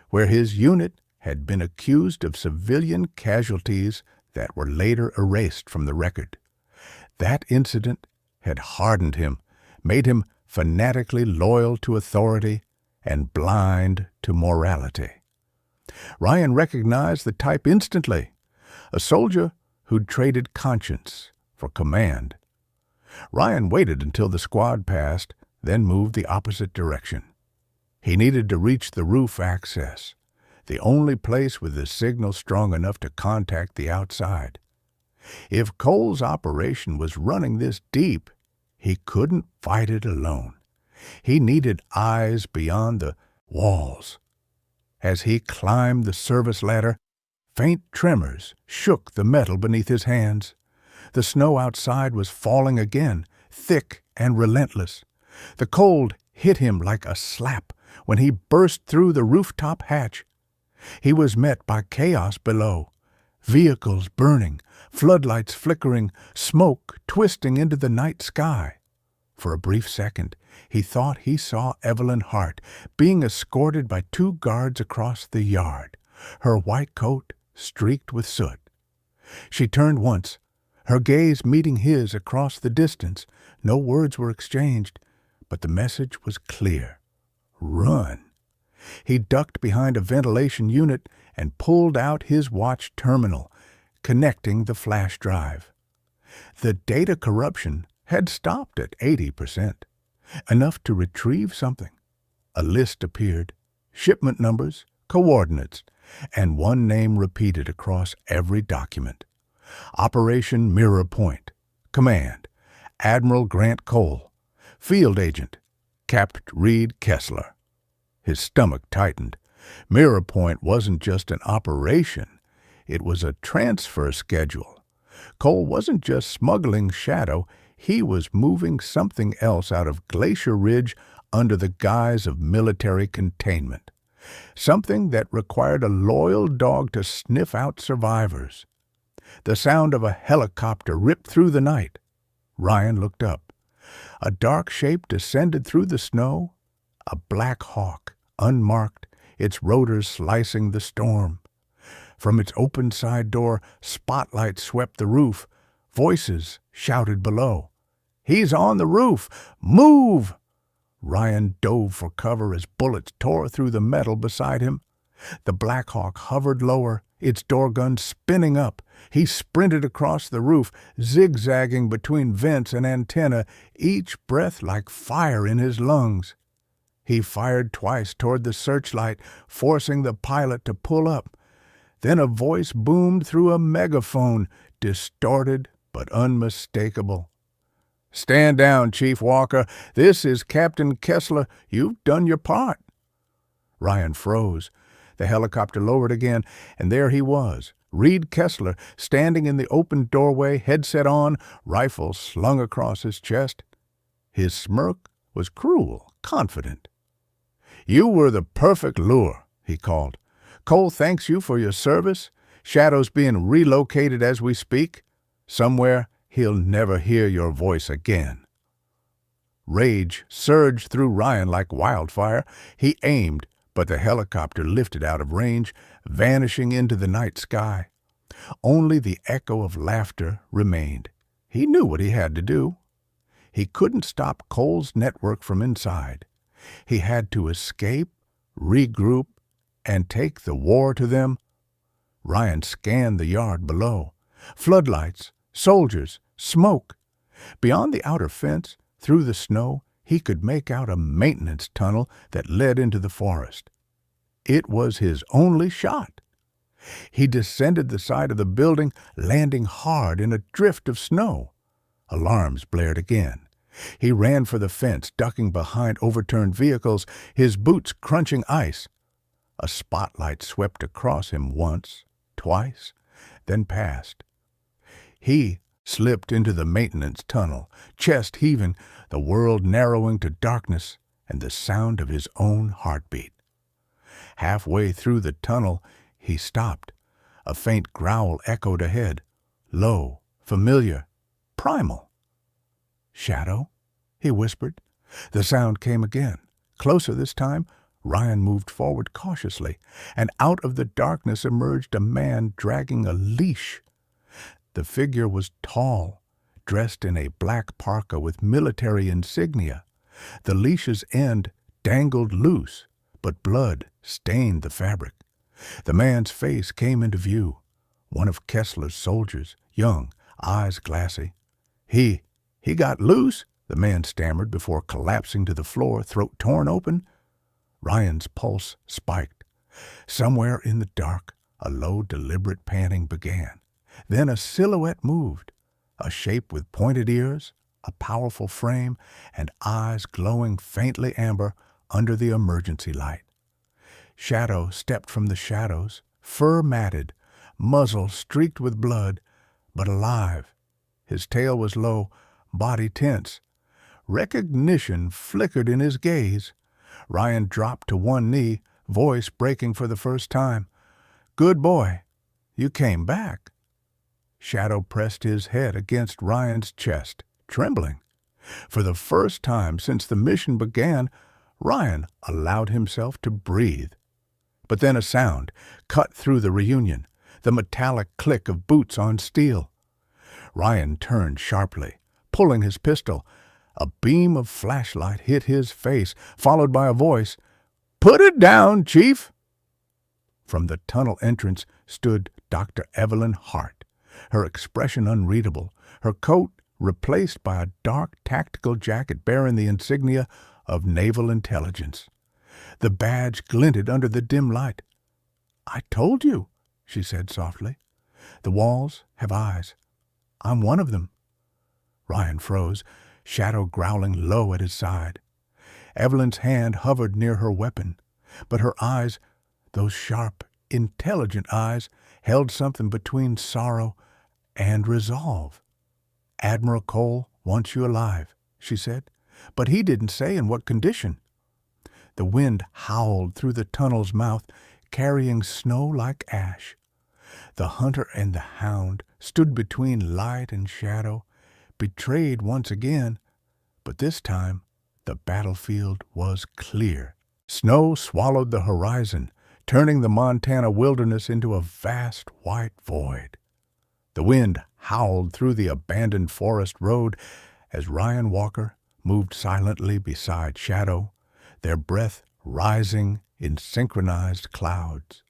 where his unit had been accused of civilian casualties that were later erased from the record. That incident had hardened him, made him fanatically loyal to authority and blind to morality. Ryan recognized the type instantly, a soldier who'd traded conscience for command. Ryan waited until the squad passed, then moved the opposite direction. He needed to reach the roof access, the only place with the signal strong enough to contact the outside. If Cole's operation was running this deep, he couldn't fight it alone. He needed eyes beyond the walls. As he climbed the service ladder, faint tremors shook the metal beneath his hands. The snow outside was falling again, thick and relentless. The cold hit him like a slap when he burst through the rooftop hatch. He was met by chaos below, vehicles burning, floodlights flickering, smoke twisting into the night sky. For a brief second, he thought he saw Evelyn Hart being escorted by 2 guards across the yard, her white coat streaked with soot. She turned once, her gaze meeting his across the distance. No words were exchanged, but the message was clear. Run. He ducked behind a ventilation unit and pulled out his watch terminal, connecting the flash drive. The data corruption had stopped at 80%, enough to retrieve something. A list appeared, shipment numbers, coordinates, and one name repeated across every document. Operation Mirror Point. Command, Admiral Grant Cole. Field Agent, Capt. Reed Kessler. His stomach tightened. Mirror Point wasn't just an operation. It was a transfer schedule. Cole wasn't just smuggling Shadow. He was moving something else out of Glacier Ridge under the guise of military containment. Something that required a loyal dog to sniff out survivors. The sound of a helicopter ripped through the night. Ryan looked up. A dark shape descended through the snow, a black hawk, unmarked, its rotors slicing the storm. From its open side door, spotlights swept the roof. Voices shouted below. "He's on the roof! Move!" Ryan dove for cover as bullets tore through the metal beside him. The Black Hawk hovered lower, its door gun spinning up. He sprinted across the roof, zigzagging between vents and antenna, each breath like fire in his lungs. He fired twice toward the searchlight, forcing the pilot to pull up. Then a voice boomed through a megaphone, distorted but unmistakable. "Stand down, Chief Walker. This is Captain Kessler. You've done your part." Ryan froze. The helicopter lowered again, and there he was, Reed Kessler, standing in the open doorway, headset on, rifle slung across his chest. His smirk was cruel, confident. "You were the perfect lure," he called. "Cole thanks you for your service. Shadow's being relocated as we speak. Somewhere he'll never hear your voice again." Rage surged through Ryan like wildfire. He aimed, but the helicopter lifted out of range, vanishing into the night sky. Only the echo of laughter remained. He knew what he had to do. He couldn't stop Cole's network from inside. He had to escape, regroup, and take the war to them. Ryan scanned the yard below. Floodlights, soldiers, smoke. Beyond the outer fence, through the snow, he could make out a maintenance tunnel that led into the forest. It was his only shot. He descended the side of the building, landing hard in a drift of snow. Alarms blared again. He ran for the fence, ducking behind overturned vehicles, his boots crunching ice. A spotlight swept across him once, twice, then passed. He slipped into the maintenance tunnel, chest heaving, the world narrowing to darkness and the sound of his own heartbeat. Halfway through the tunnel, he stopped. A faint growl echoed ahead, low, familiar, primal. "Shadow?" he whispered. The sound came again. Closer this time, Ryan moved forward cautiously, and out of the darkness emerged a man dragging a leash. The figure was tall, dressed in a black parka with military insignia. The leash's end dangled loose, but blood stained the fabric. The man's face came into view. One of Kessler's soldiers, young, eyes glassy. He got loose, the man stammered before collapsing to the floor, throat torn open. Ryan's pulse spiked. Somewhere in the dark, a low, deliberate panting began. Then a silhouette moved, a shape with pointed ears, a powerful frame, and eyes glowing faintly amber under the emergency light. Shadow stepped from the shadows, fur matted, muzzle streaked with blood, but alive. His tail was low, body tense. Recognition flickered in his gaze. Ryan dropped to one knee, voice breaking for the first time. "Good boy. You came back." Shadow pressed his head against Ryan's chest, trembling. For the first time since the mission began, Ryan allowed himself to breathe. But then a sound cut through the reunion, the metallic click of boots on steel. Ryan turned sharply, pulling his pistol. A beam of flashlight hit his face, followed by a voice, "Put it down, Chief!" From the tunnel entrance stood Dr. Evelyn Hart, her expression unreadable, her coat replaced by a dark tactical jacket bearing the insignia of Naval Intelligence. The badge glinted under the dim light. "I told you," she said softly. "The walls have eyes. I'm one of them." Ryan froze, Shadow growling low at his side. Evelyn's hand hovered near her weapon, but her eyes, those sharp, intelligent eyes, held something between sorrow and resolve. "Admiral Cole wants you alive," she said, "but he didn't say in what condition." The wind howled through the tunnel's mouth, carrying snow like ash. The hunter and the hound stood between light and shadow, betrayed once again, but this time the battlefield was clear. Snow swallowed the horizon, turning the Montana wilderness into a vast white void. The wind howled through the abandoned forest road as Ryan Walker moved silently beside Shadow, their breath rising in synchronized clouds.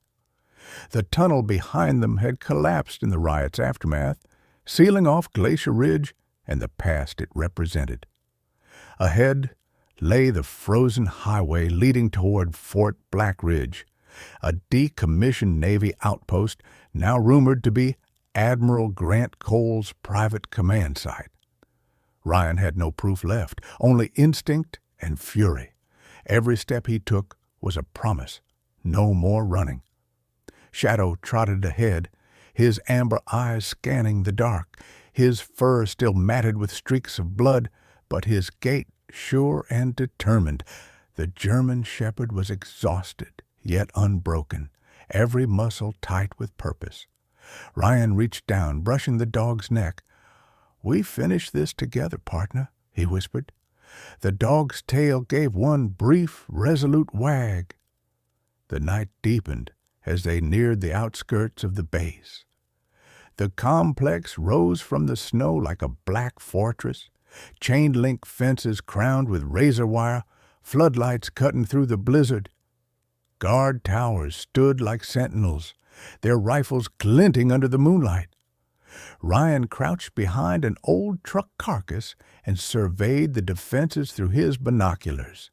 The tunnel behind them had collapsed in the riot's aftermath, sealing off Glacier Ridge and the past it represented. Ahead lay the frozen highway leading toward Fort Black Ridge, a decommissioned Navy outpost now rumored to be Admiral Grant Cole's private command site. Ryan had no proof left, only instinct and fury. Every step he took was a promise, no more running. Shadow trotted ahead, his amber eyes scanning the dark, his fur still matted with streaks of blood, but his gait sure and determined. The German shepherd was exhausted, yet unbroken, every muscle tight with purpose. Ryan reached down, brushing the dog's neck. "We finish this together, partner," he whispered. The dog's tail gave one brief, resolute wag. The night deepened as they neared the outskirts of the base. The complex rose from the snow like a black fortress, chain-link fences crowned with razor wire, floodlights cutting through the blizzard. Guard towers stood like sentinels, their rifles glinting under the moonlight. Ryan crouched behind an old truck carcass and surveyed the defenses through his binoculars.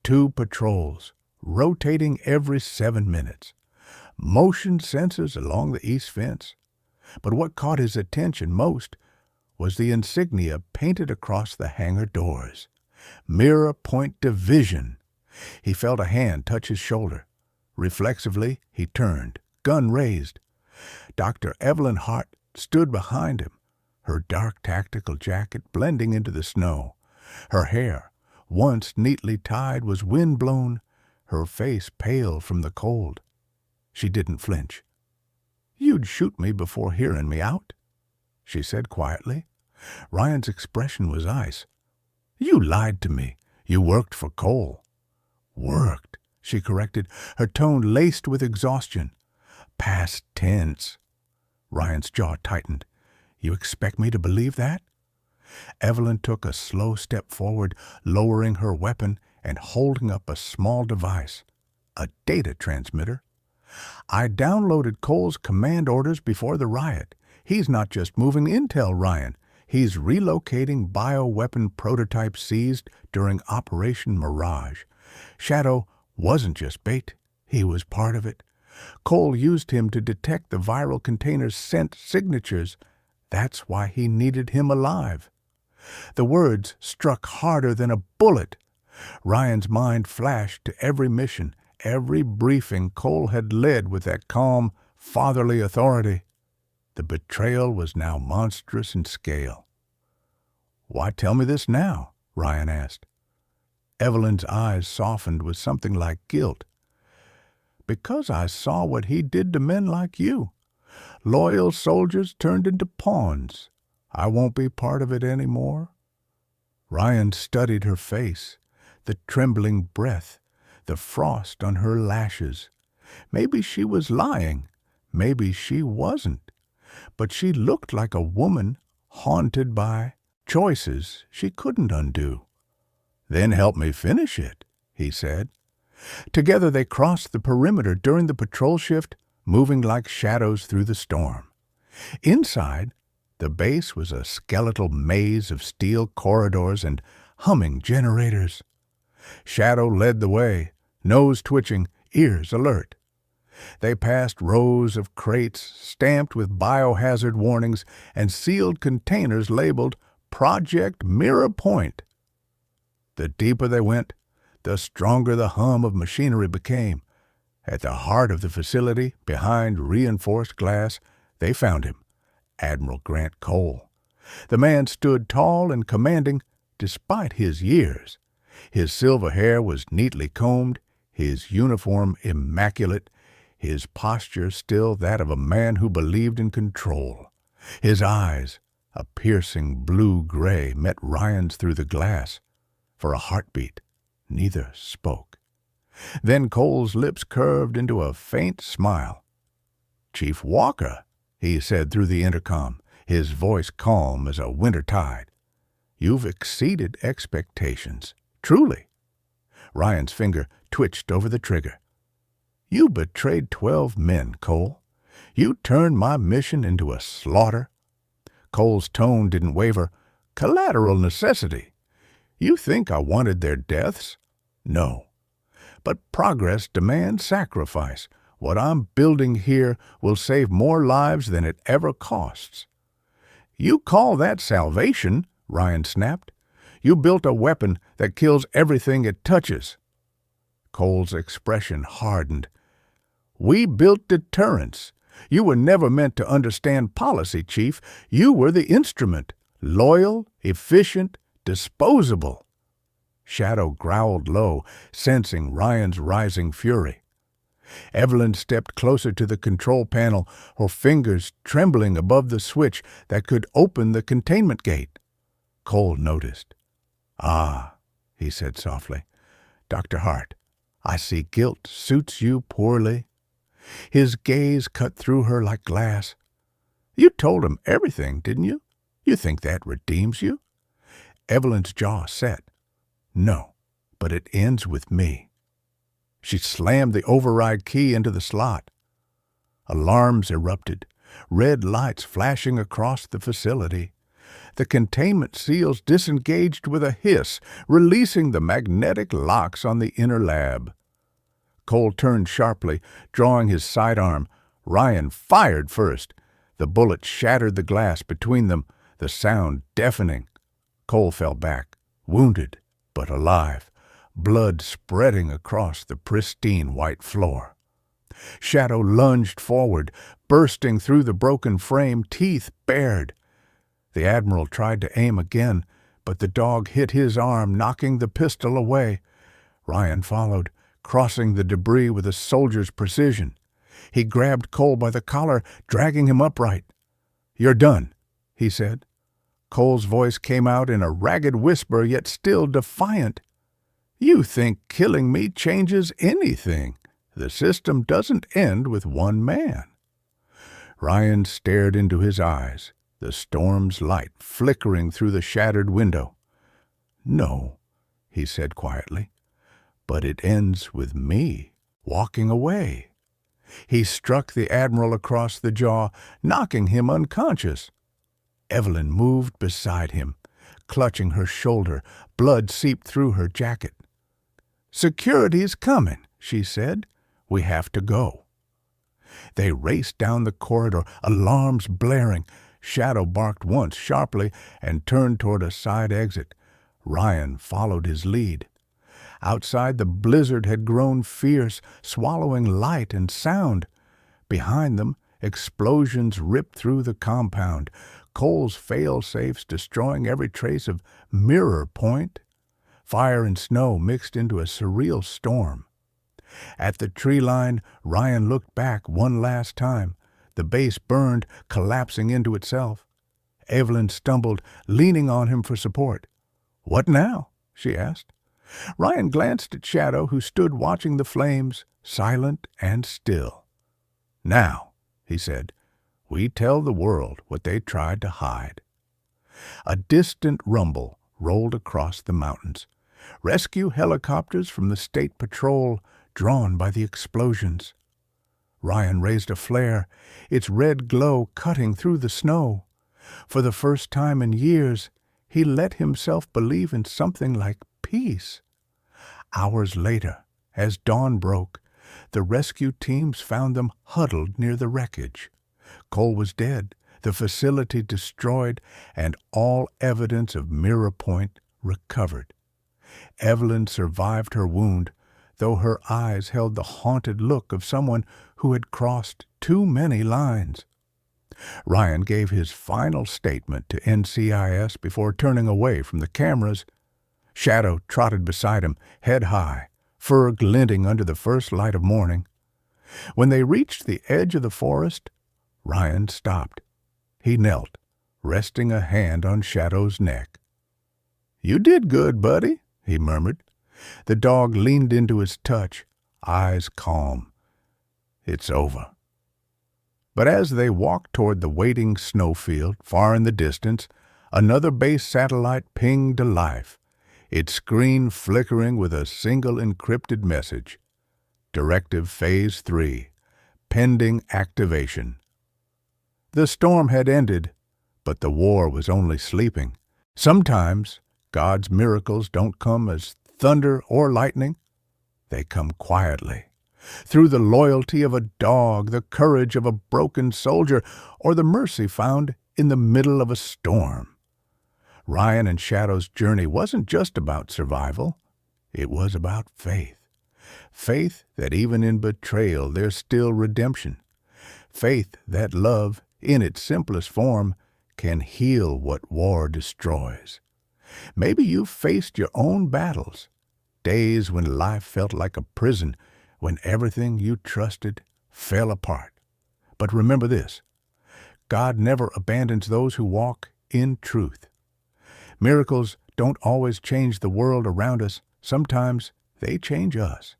2 patrols, rotating every 7 minutes. Motion sensors along the east fence. But what caught his attention most was the insignia painted across the hangar doors. Mirror Point Division. He felt a hand touch his shoulder. Reflexively, he turned, gun raised. Dr. Evelyn Hart stood behind him, her dark tactical jacket blending into the snow. Her hair, once neatly tied, was wind-blown, her face pale from the cold. She didn't flinch. "You'd shoot me before hearing me out," she said quietly. Ryan's expression was ice. You lied to me. You worked for Cole." "Worked," she corrected, her tone laced with exhaustion. "Past tense." Ryan's jaw tightened. "You expect me to believe that?" Evelyn took a slow step forward, lowering her weapon and holding up a small device. A data transmitter. "I downloaded Cole's command orders before the riot. He's not just moving intel, Ryan. He's relocating bioweapon prototypes seized during Operation Mirage. Shadow wasn't just bait. He was part of it. Cole used him to detect the viral container's scent signatures. That's why he needed him alive." The words struck harder than a bullet. Ryan's mind flashed to every mission, every briefing Cole had led with that calm, fatherly authority. The betrayal was now monstrous in scale. "Why tell me this now?" Ryan asked. Evelyn's eyes softened with something like guilt. "Because I saw what he did to men like you. Loyal soldiers turned into pawns. I won't be part of it anymore." Ryan studied her face, the trembling breath, the frost on her lashes. Maybe she was lying. Maybe she wasn't. But she looked like a woman haunted by choices she couldn't undo. "Then help me finish it," he said. Together they crossed the perimeter during the patrol shift, moving like shadows through the storm. Inside, the base was a skeletal maze of steel corridors and humming generators. Shadow led the way, nose twitching, ears alert. They passed rows of crates stamped with biohazard warnings and sealed containers labeled Project Mirror Point. The deeper they went, the stronger the hum of machinery became. At the heart of the facility, behind reinforced glass, they found him, Admiral Grant Cole. The man stood tall and commanding despite his years. His silver hair was neatly combed, his uniform immaculate, his posture still that of a man who believed in control. His eyes, a piercing blue-gray, met Ryan's through the glass. For a heartbeat, neither spoke. Then Cole's lips curved into a faint smile. "Chief Walker," he said through the intercom, his voice calm as a winter tide. "You've exceeded expectations. Truly." Ryan's finger twitched over the trigger. "You betrayed 12 men, Cole. You turned my mission into a slaughter." Cole's tone didn't waver. "Collateral necessity. You think I wanted their deaths? No. But progress demands sacrifice. What I'm building here will save more lives than it ever costs." "You call that salvation?" Ryan snapped. "You built a weapon that kills everything it touches." Cole's expression hardened. "We built deterrence. You were never meant to understand policy, Chief. You were the instrument. Loyal, efficient, disposable." Shadow growled low, sensing Ryan's rising fury. Evelyn stepped closer to the control panel, her fingers trembling above the switch that could open the containment gate. Cole noticed. "Ah," he said softly. "Dr. Hart, I see guilt suits you poorly." His gaze cut through her like glass. "You told him everything, didn't you? You think that redeems you?" Evelyn's jaw set. "No, but it ends with me." She slammed the override key into the slot. Alarms erupted, red lights flashing across the facility. The containment seals disengaged with a hiss, releasing the magnetic locks on the inner lab. Cole turned sharply, drawing his sidearm. Ryan fired first. The bullet shattered the glass between them, the sound deafening. Cole fell back, wounded but alive, blood spreading across the pristine white floor. Shadow lunged forward, bursting through the broken frame, teeth bared. The Admiral tried to aim again, but the dog hit his arm, knocking the pistol away. Ryan followed, crossing the debris with a soldier's precision. He grabbed Cole by the collar, dragging him upright. "You're done," he said. Cole's voice came out in a ragged whisper, yet still defiant. "You think killing me changes anything? The system doesn't end with one man." Ryan stared into his eyes, the storm's light flickering through the shattered window. "No," he said quietly, "but it ends with me walking away." He struck the Admiral across the jaw, knocking him unconscious. Evelyn moved beside him, clutching her shoulder. Blood seeped through her jacket. "Security's coming," she said. "We have to go." They raced down the corridor, alarms blaring. Shadow barked once sharply and turned toward a side exit. Ryan followed his lead. Outside, the blizzard had grown fierce, swallowing light and sound. Behind them, explosions ripped through the compound, Cole's fail-safes destroying every trace of Mirror Point. Fire and snow mixed into a surreal storm. At the tree line, Ryan looked back one last time. The base burned, collapsing into itself. Evelyn stumbled, leaning on him for support. "What now?" she asked. Ryan glanced at Shadow, who stood watching the flames, silent and still. "Now," he said, "we tell the world what they tried to hide." A distant rumble rolled across the mountains. Rescue helicopters from the State Patrol, drawn by the explosions. Ryan raised a flare, its red glow cutting through the snow. For the first time in years, he let himself believe in something like peace. Hours later, as dawn broke, the rescue teams found them huddled near the wreckage. Cole was dead, the facility destroyed, and all evidence of Mirror Point recovered. Evelyn survived her wound, though her eyes held the haunted look of someone who had crossed too many lines. Ryan gave his final statement to NCIS before turning away from the cameras. Shadow trotted beside him, head high, fur glinting under the first light of morning. When they reached the edge of the forest, Ryan stopped. He knelt, resting a hand on Shadow's neck. "You did good, buddy," he murmured. The dog leaned into his touch, eyes calm. "It's over." But as they walked toward the waiting snowfield, far in the distance, another base satellite pinged to life, its screen flickering with a single encrypted message. Directive Phase 3, pending activation. The storm had ended, but the war was only sleeping. Sometimes God's miracles don't come as thunder or lightning. They come quietly, through the loyalty of a dog, the courage of a broken soldier, or the mercy found in the middle of a storm. Ryan and Shadow's journey wasn't just about survival. It was about faith. Faith that even in betrayal there's still redemption. Faith that love, in its simplest form, can heal what war destroys. Maybe you've faced your own battles, days when life felt like a prison, when everything you trusted fell apart. But remember this: God never abandons those who walk in truth. Miracles don't always change the world around us. Sometimes they change us.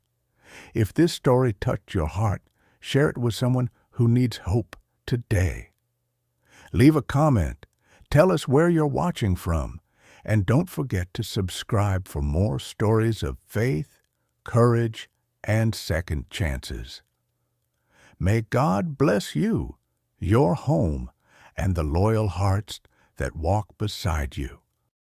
If this story touched your heart, share it with someone who needs hope today. Leave a comment. Tell us where you're watching from. And don't forget to subscribe for more stories of faith, courage, and second chances. May God bless you, your home, and the loyal hearts that walk beside you.